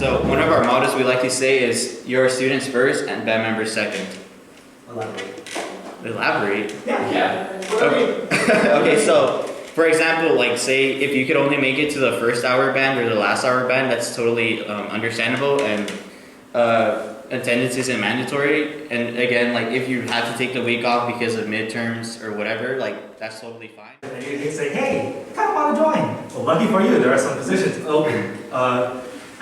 So one of our mottos we like to say is, "Your students first and band members second." Elaborate? Yeah. Okay. Okay, so for example, like say if you could only make it to the first hour band or the last hour band, that's totally understandable, and attendance isn't mandatory. And again, like if you have to take the week off because of midterms or whatever, like that's totally fine. And you say, hey, I kind of want to join. Well, lucky for you, there are some positions open.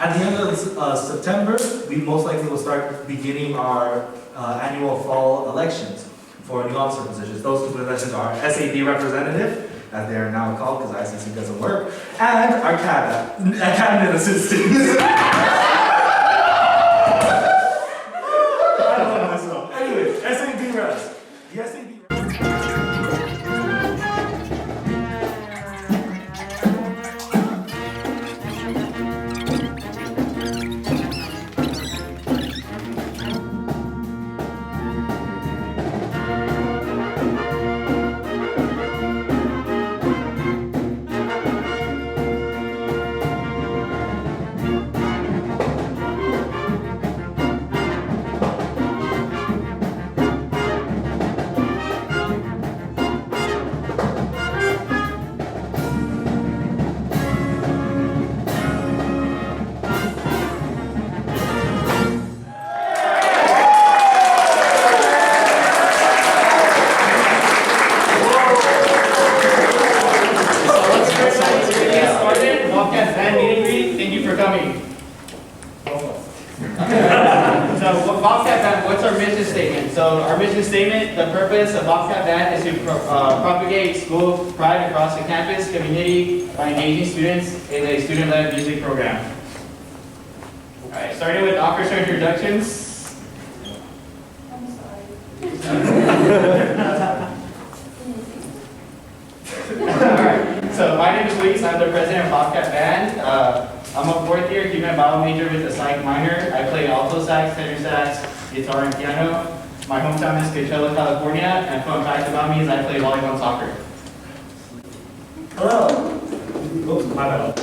At the end of September, we most likely will start beginning our annual fall elections for new officer positions. Those two positions are SAB representative, as they are now called because ICC doesn't work, and our cabinet assistants. I don't know myself. Anyway, SAB reps. The SAB reps. Bobcat fan meet and greet. Thank you for coming. So, Bobcat band, what's our mission statement? So, our mission statement, the purpose of Bobcat band is to propagate school pride across the campus community by engaging students in a student-led music program. All right, starting with orchestra introductions. I'm sorry. Alright, so my name is Luis, I'm the president of Bobcat Band. I'm a fourth year human bio major with a psych minor. I play alto sax, tenor sax, guitar, and piano. My hometown is Coachella, California, and fun fact about me is I play volleyball and soccer. Hello. Oops, my bad.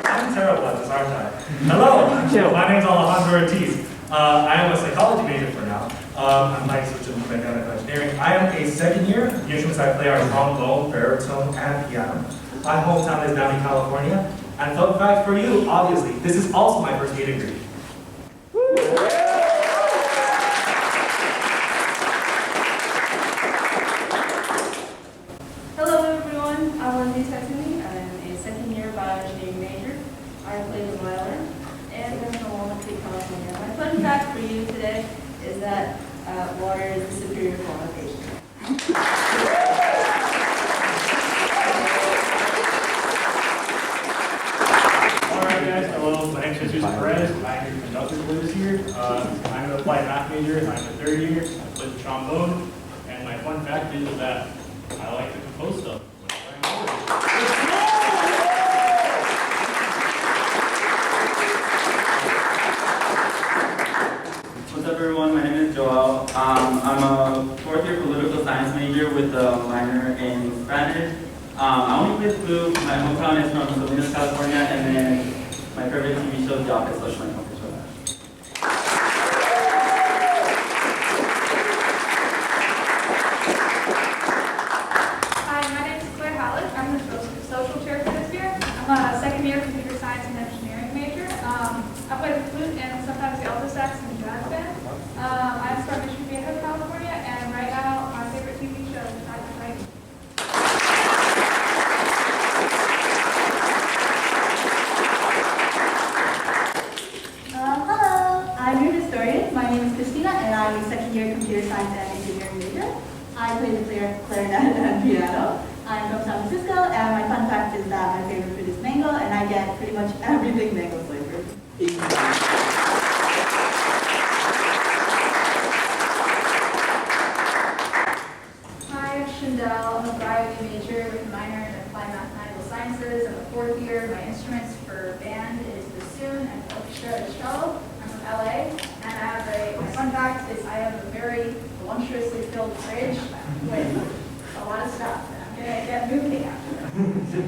I'm terrible at this, aren't I? Hello, my name is Alejandro Ortiz. I am a psychology major for now. I might switch to mechanical engineering. I am a second year. The instruments I play are trombone, baritone, and piano. My hometown is down in California. And fun fact for you, obviously, this is also my first meet and greet. Hello everyone, I'm Lindsay Saxony. I'm a second year bioengineering major. I play the violin and I'm from Walnut California. My fun fact for you today is that water is the superior form of H2O. Alright guys, hello, my name is Jesus Perez. I'm your conductor this year. I'm an applied math major, I'm a third year. I play the trombone, and my fun fact is that I like to compose stuff. What's up everyone, my name is Joel. I'm a fourth year political science major with a minor in Spanish. I only play flute. My hometown is from Salinas, California, and then my favorite TV show is Jazzcats, so my focus for that. Hi, my name is Claire Hallett. I'm the social chair for this year. I'm a second year computer science and engineering major. I play the flute and sometimes the alto sax in the jazz band. I'm from Mission Viejo, California, and right now my favorite TV show is Jazzcats. Hello, I'm your historian. My name is Christina and I'm a second year computer science and engineering major. I play the clarinet and piano. I'm from San Francisco and my fun fact is that my favorite fruit is mango and I get pretty much everything mango flavored. Hi, I'm Shindell. I'm a biology major with a minor in applied mathematical sciences. I'm a fourth year. My instruments for band is bassoon and orchestra is cello. I'm from LA, and I have my fun fact is I have a very voluptuously filled fridge with a lot of stuff, and I'm gonna get moving after Hi,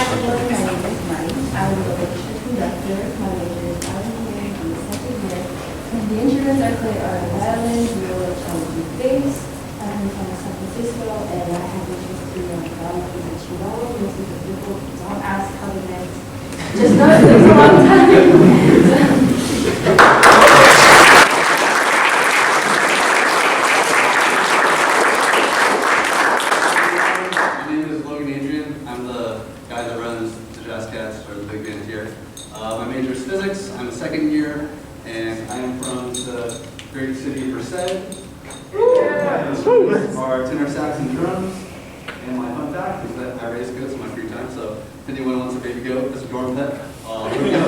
hello, my name is Mari. I'm the orchestra conductor. My major is engineering in the second year. And the instruments I play are violin, viola, cello, bass. I'm from San Francisco, and I have interest in theology and Chihuahua. Music is beautiful. Don't ask how the next. Just know it takes a long time. I'm the guy that runs the Jazzcats, or the big band here. My major is physics. I'm a second year, and I am from the great city of Merced. Our tenor sax and drums. And my fun fact is that I raise goats in my free time, so if anyone wants a baby goat as a dorm pet, here we go.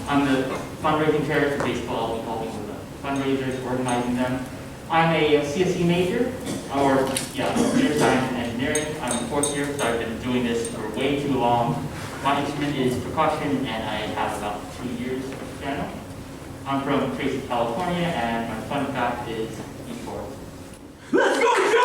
I'm the fundraising chair for baseball, helping with the fundraisers, organizing them. I'm a CSE major, or computer science and engineering. I'm in fourth year, so I've been doing this for way too long. My instrument is percussion, and I have about 2 years of piano. I'm from Tracy, California, and my fun fact is esports. Let's go, John!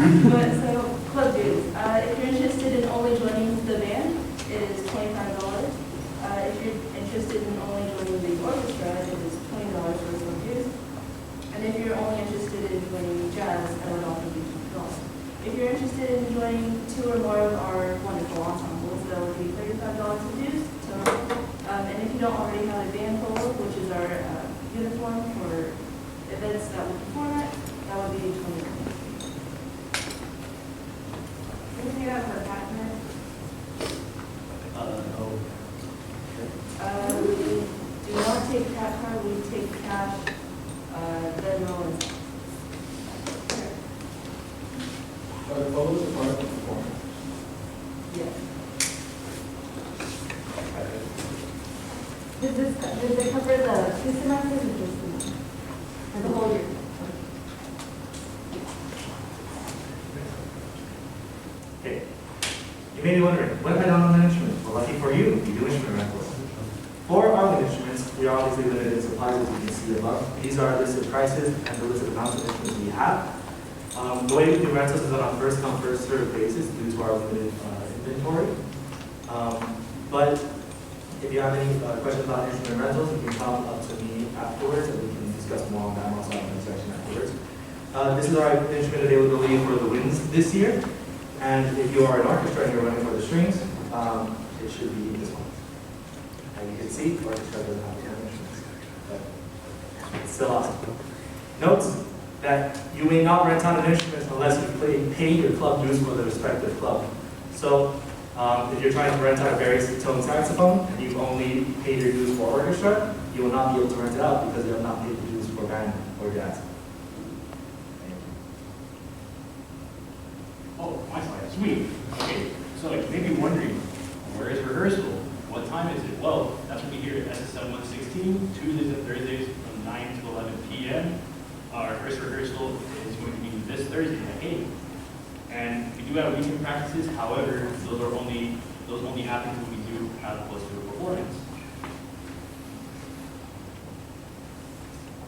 But so, club dues. If you're interested in only joining the band, it is $25. If you're interested in only joining the orchestra, it is $20 for club dues. And if you're only interested in joining jazz, that would also be $20. If you're interested in joining 2 or more of our wonderful ensembles, that would be $35 for dues total. And if you don't already have a band polo, which is our uniform for events that we perform at, that would be $20. Can you have a patent? No. We do not take cash card, we take cash, Venmo, and Are the photos a part of the performance? yeah. Does it cover the 2 semesters or just the 1? Or the whole year? Okay. You may be wondering, what have I done on an instrument? Well, lucky for you, we do instrument rentals. For our instruments, we are obviously limited in supplies, as you can see above. These are listed prices and the listed amounts of instruments we have. The way we do rentals is on a first-come, first-served basis due to our limited inventory. But if you have any questions about instrument rentals, you can come up to me afterwards and we can discuss more on that. I'm also on the section afterwards. This is our instrument availability for the winds this year. And if you are an orchestra and you're running for the strings, it should be this one. And you can see, the orchestra doesn't have piano instruments, but it's still awesome. Note that you may not rent out an instrument unless you pay your club dues for the respective club. So if you're trying to rent out a baritone saxophone and you've only paid your dues for orchestra, you will not be able to rent it out because you have not paid the dues for band or jazz. Oh, my slide, sweet. Okay, so you may be wondering, where is rehearsal? What time is it? Well, that's what we hear at SSM 116, Tuesdays and Thursdays from 9 to 11 p.m. Our first rehearsal is going to be this Thursday at 8. And we do have weekend practices, however, those only happen when we do have close to a performance.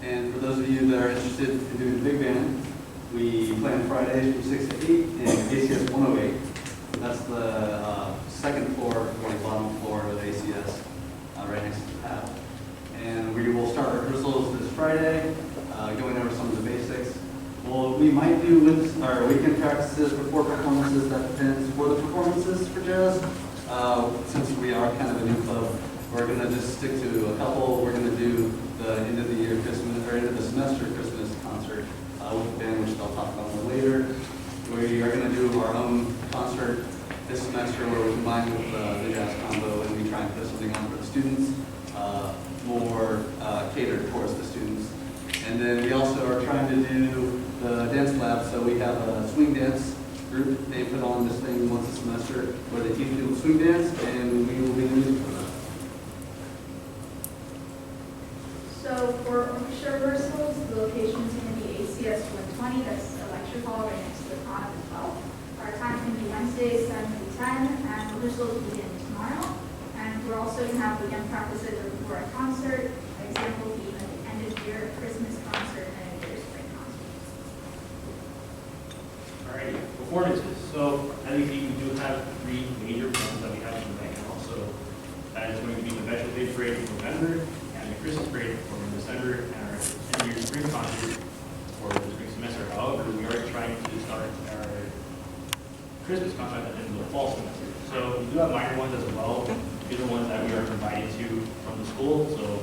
And for those of you that are interested in doing the big band, we play on Fridays from 6 to 8 in ACS 108. That's the second floor, or the bottom floor of ACS, right next to the pad. And we will start rehearsals this Friday, going over some of the basics. Well, we might do weekend practices before performances. That depends. For the performances for jazz, since we are kind of a new club, we're going to just stick to a couple. We're going to do the end of the year Christmas, or end of the semester Christmas concert with the band, which I'll talk about more later. We are going to do our own concert this semester where we combine with the jazz combo and we try and put something on for the students, more catered towards the students. And then we also are trying to do the dance lab, so we have a swing dance group put on this thing once a semester where they teach people swing dance, and we will be the music for that. So for orchestra rehearsals, the location is going to be ACS 120. That's a lecture hall right next to the pond as well. Our time can be Wednesday, 7 to 10, and rehearsals begin tomorrow. And we're also going to have weekend practices before a concert, an example being at the end of year Christmas concert and a year spring concert. Alright, performances. So as you see, we do have 3 major ones that we have in right now. So that is going to be the Veterans Day Parade in November, and the Christmas Parade for December, and our end-of-year spring concert for the spring semester. However, we are trying to start our Christmas concert at the end of the fall semester. So we do have minor ones as well. These are ones that we are invited to from the school. So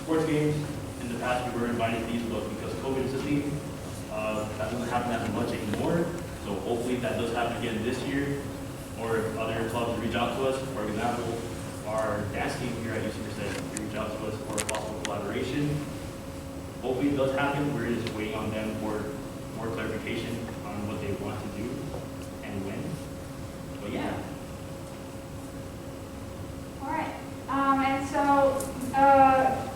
sports games, in the past we were invited to these, but because COVID is a theme, that doesn't happen as much anymore. So hopefully that does happen again this year, or if other clubs reach out to us. For example, our dance team here at UC Merced reach out to us for a possible collaboration. Hopefully it does happen. We're just waiting on them for more clarification on what they want to do and when. But yeah. All right. And so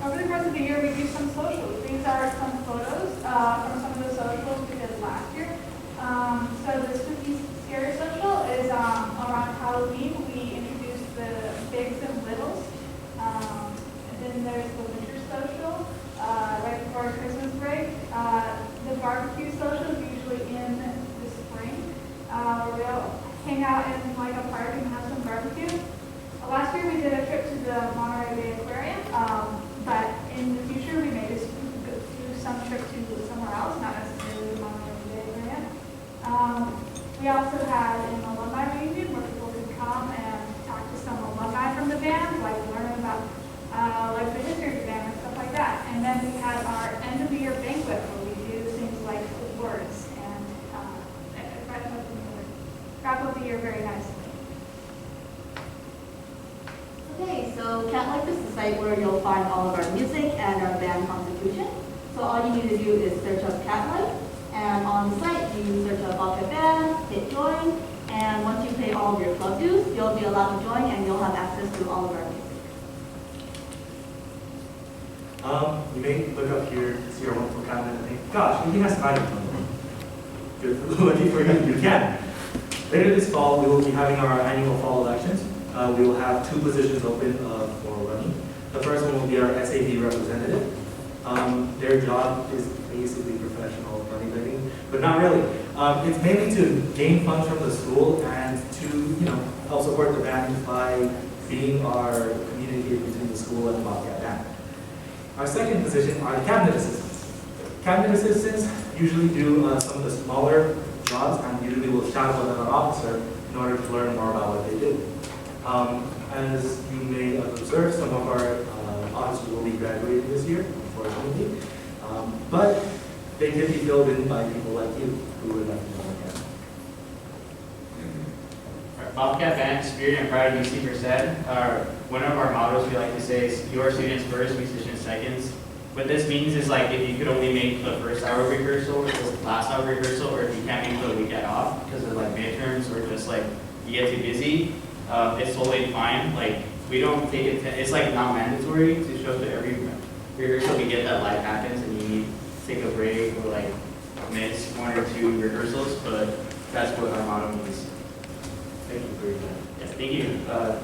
over the course of the year, we do some socials. These are some photos from some of the socials we did last year. So the Spooky Scary social is around Halloween. We introduced the bigs and littles. And then there's the winter social right before Christmas break. The barbecue social is usually in the spring. We'll hang out in like a park and have some barbecue. Last year we did a trip to the Monterey Bay Aquarium, but in the future we may just do some trip to somewhere else, not necessarily the Monterey Bay Aquarium. We also had an alumni reunion where people could come and talk to some alumni from the band, like learn about like the history of the band and stuff like that. And then we had our end of the year banquet where we do things like awards and wrap up the year very nicely. Okay, so Cat Life is the site where you'll find all of our music and our band constitution. So all you need to do is search up Cat Life, and on the site you search up Bobcat Band, hit join, and once you pay all of your club dues, you'll be allowed to join and you'll have access to all of our music. You may look up here to see our wonderful cabinet and think, gosh, maybe has value. Good, lucky for you, you can. Later this fall, we will be having our annual fall elections. We will have 2 positions open for running. The first one will be our SAB representative. Their job is basically professional money making, but not really. It's mainly to gain funds from the school and to help support the band by being our communicator between the school and the Bobcat band. Our second position are the cabinet assistants. Cabinet assistants usually do some of the smaller jobs and usually will shadow another officer in order to learn more about what they do. As you may have observed, some of our officers will be graduating this year, unfortunately, but they can be filled in by people like you who would like to know again. Bobcat Band, Spirit and Pride of UC Merced. One of our mottos we like to say is your students first, musicians seconds. What this means is like if you could only make the first hour of rehearsal or the last hour of rehearsal, or if you can't make the weekend off because of like midterms or just like you get too busy, it's totally fine. Like we don't take it, it's like not mandatory to show up to every rehearsal. We get that life happens and you need to take a break or like miss 1 or 2 rehearsals, but that's what our motto means. Thank you for your time. Yes, thank you.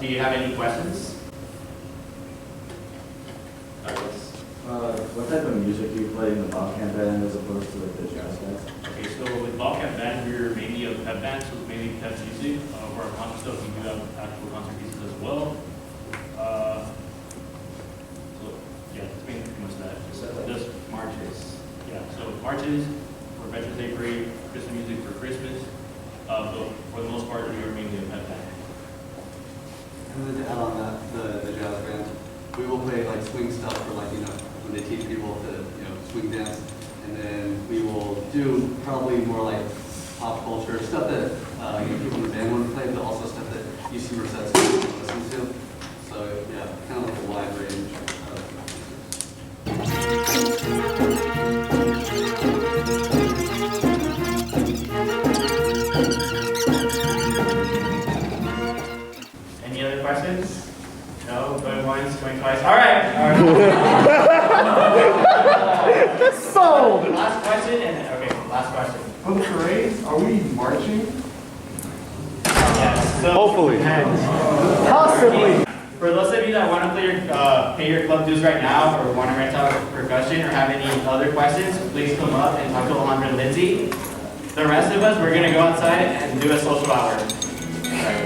Do you have any questions? Yes. What type of music do you play in the Bobcat Band as opposed to like the Jazzcats? Okay, so with Bobcat Band, we're mainly a pep band, so it's mainly pep music. For our concert stuff, we do have actual concert pieces as well. So yeah, it's mainly pretty much that. Just marches. Yeah, so marches for Veterans Day Parade, Christmas music for Christmas. But for the most part, we are mainly a pep band. And then to add on that, the jazz band, we will play like swing stuff for like, when they teach people to, swing dance. And then we will do probably more like pop culture, stuff that people in the band want to play, but also stuff that UC Merced students listen to. So yeah, kind of like a wide range of Any other questions? No, going once, going twice. All right. Sold! Last question, and okay, last question. For the parade, are we marching? Yes. So, Hopefully. Possibly. for those of you that want to pay your club dues right now, or want to rent out percussion, or have any other questions, please come up and talk to Alejandra and Lindsay. The rest of us, we're going to go outside and do a social hour. All right.